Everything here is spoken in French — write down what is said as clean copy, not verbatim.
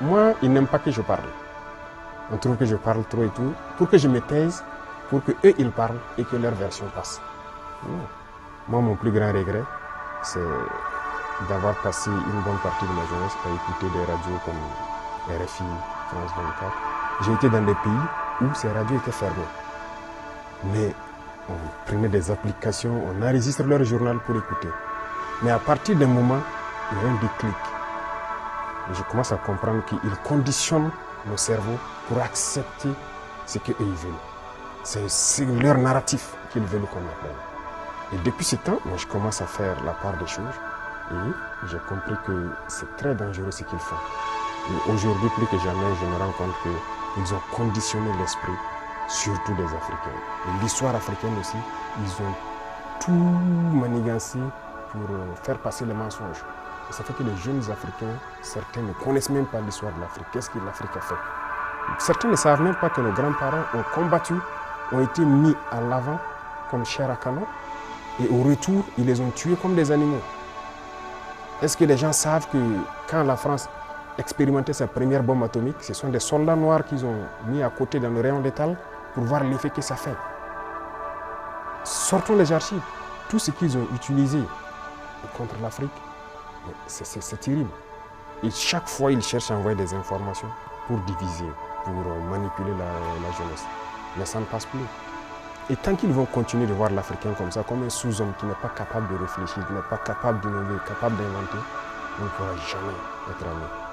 Moi, ils n'aiment pas que je parle. On trouve que je parle trop et tout, pour que je me taise, pour que eux ils parlent et que leur version passe. Non. Moi, mon plus grand regret, c'est d'avoir passé une bonne partie de ma jeunesse à écouter des radios comme RFI, France 24. J'ai été dans des pays où ces radios étaient fermées. Mais on prenait des applications, on enregistre leur journal pour écouter. Mais à partir d'un moment, il y a un déclic. Et je commence à comprendre qu'ils conditionnent nos cerveaux pour accepter ce qu'eux ils veulent. C'est leur narratif qu'ils veulent qu'on apprenne. Et depuis ce temps, moi, je commence à faire la part des choses et j'ai compris que c'est très dangereux ce qu'ils font. Et aujourd'hui, plus que jamais, je me rends compte qu'ils ont conditionné l'esprit, surtout des Africains. Et l'histoire africaine aussi, ils ont tout manigancé pour faire passer les mensonges. Et ça fait que les jeunes Africains, certains ne connaissent même pas l'histoire de l'Afrique. Qu'est-ce que l'Afrique a fait? Certains ne savent même pas que nos grands-parents ont combattu, ont été mis à l'avant comme chair à canon. Et au retour, ils les ont tués comme des animaux. Est-ce que les gens savent que quand la France expérimentait sa première bombe atomique, ce sont des soldats noirs qu'ils ont mis à côté dans le rayon létal pour voir l'effet que ça fait? Sortons les archives. Tout ce qu'ils ont utilisé contre l'Afrique, c'est terrible. Et chaque fois, ils cherchent à envoyer des informations pour diviser, pour manipuler la jeunesse. Mais ça ne passe plus. Et tant qu'ils vont continuer de voir l'Africain comme ça, comme un sous-homme qui n'est pas capable de réfléchir, qui n'est pas capable d'innover, capable d'inventer, on ne pourra jamais être amis.